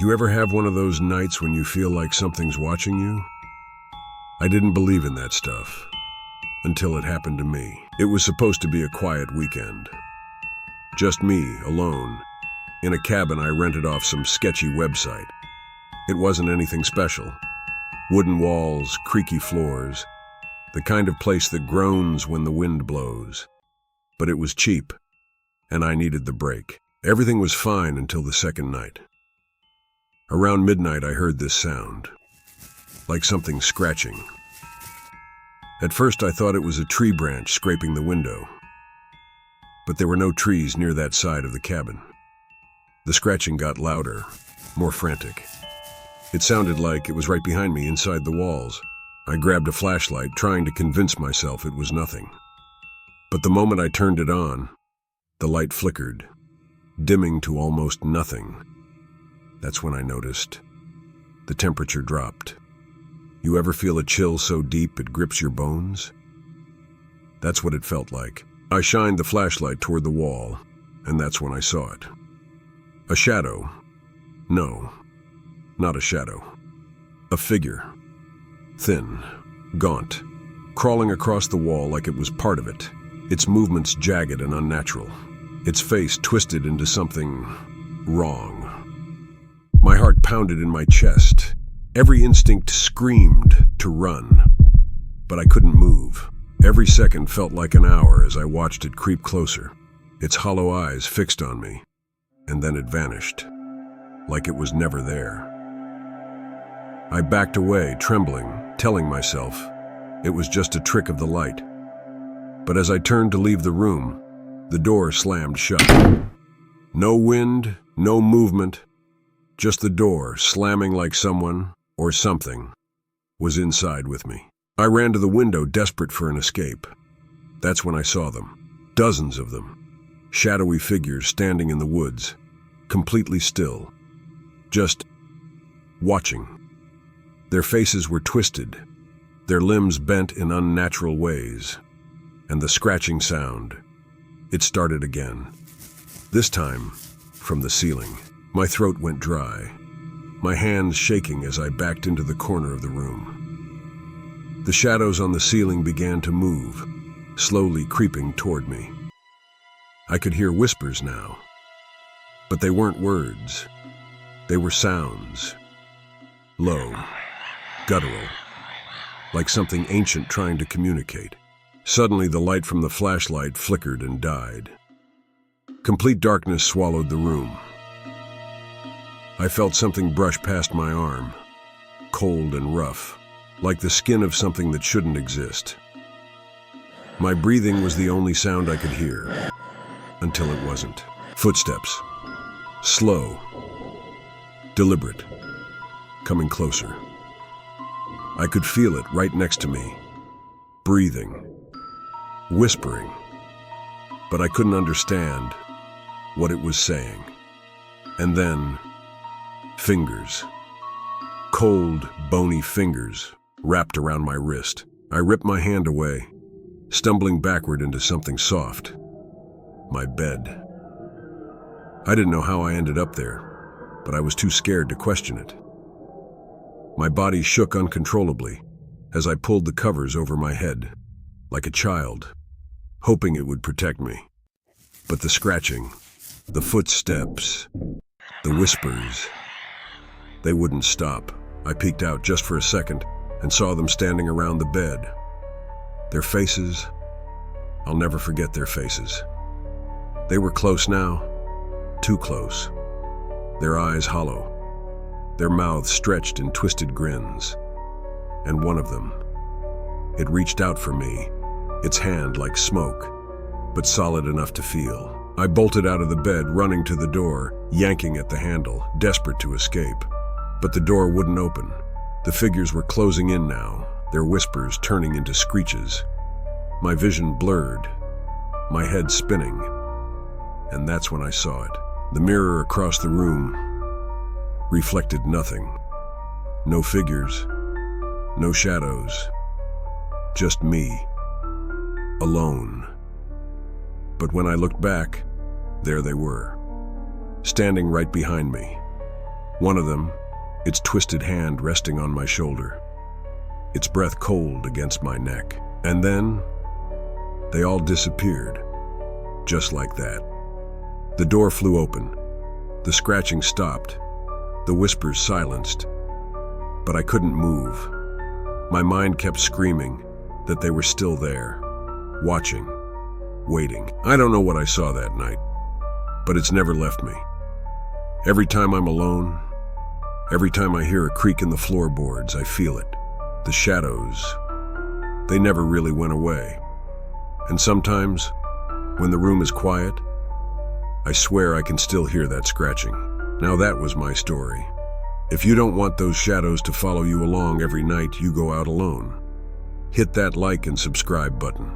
You ever have one of those nights when you feel like something's watching you? I didn't believe in that stuff until it happened to me. It was supposed to be a quiet weekend. Just me, alone, in a cabin I rented off some sketchy website. It wasn't anything special. Wooden walls, creaky floors, the kind of place that groans when the wind blows. But it was cheap, and I needed the break. Everything was fine until the second night. Around midnight, I heard this sound, like something scratching. At first, I thought it was a tree branch scraping the window, but there were no trees near that side of the cabin. The scratching got louder, more frantic. It sounded like it was right behind me inside the walls. I grabbed a flashlight, trying to convince myself it was nothing. But the moment I turned it on, the light flickered, dimming to almost nothing. That's when I noticed the temperature dropped. You ever feel a chill so deep it grips your bones? That's what it felt like. I shined the flashlight toward the wall, and that's when I saw it. A shadow. No, not a shadow. A figure. Thin, gaunt, crawling across the wall like it was part of it. Its movements jagged and unnatural. Its face twisted into something wrong. My heart pounded in my chest. Every instinct screamed to run, but I couldn't move. Every second felt like an hour as I watched it creep closer, its hollow eyes fixed on me, and then it vanished, like it was never there. I backed away, trembling, telling myself it was just a trick of the light. But as I turned to leave the room, the door slammed shut. No wind, no movement, just the door slamming like someone, or something, was inside with me. I ran to the window, desperate for an escape. That's when I saw them. Dozens of them. Shadowy figures standing in the woods, completely still. Just watching. Their faces were twisted, their limbs bent in unnatural ways. And the scratching sound, it started again. This time, from the ceiling. My throat went dry, my hands shaking as I backed into the corner of the room. The shadows on the ceiling began to move, slowly creeping toward me. I could hear whispers now, but they weren't words. They were sounds. Low, guttural, like something ancient trying to communicate. Suddenly, the light from the flashlight flickered and died. Complete darkness swallowed the room. I felt something brush past my arm, cold and rough, like the skin of something that shouldn't exist. My breathing was the only sound I could hear, until it wasn't. Footsteps. Slow. Deliberate. Coming closer. I could feel it right next to me. Breathing. Whispering. But I couldn't understand what it was saying. And then, fingers. Cold, bony fingers wrapped around my wrist. I ripped my hand away, stumbling backward into something soft. My bed. I didn't know how I ended up there, but I was too scared to question it. My body shook uncontrollably as I pulled the covers over my head, like a child, hoping it would protect me. But the scratching, the footsteps, the whispers, they wouldn't stop. I peeked out just for a second and saw them standing around the bed. Their faces, I'll never forget their faces. They were close now, too close. Their eyes hollow, their mouths stretched in twisted grins. And one of them, it reached out for me, its hand like smoke, but solid enough to feel. I bolted out of the bed, running to the door, yanking at the handle, desperate to escape. But the door wouldn't open. The figures were closing in now, their whispers turning into screeches. My vision blurred, my head spinning. And that's when I saw it. The mirror across the room reflected nothing. No figures, no shadows, just me, alone. But when I looked back, there they were, standing right behind me, One of them, its twisted hand resting on my shoulder, its breath cold against my neck. And then, they all disappeared, just like that. The door flew open. The scratching stopped. The whispers silenced. But I couldn't move. My mind kept screaming that they were still there, watching, waiting. I don't know what I saw that night, but it's never left me. Every time I'm alone, every time I hear a creak in the floorboards, I feel it. The shadows, they never really went away. And sometimes, when the room is quiet, I swear I can still hear that scratching. Now that was my story. If you don't want those shadows to follow you along every night you go out alone, hit that like and subscribe button.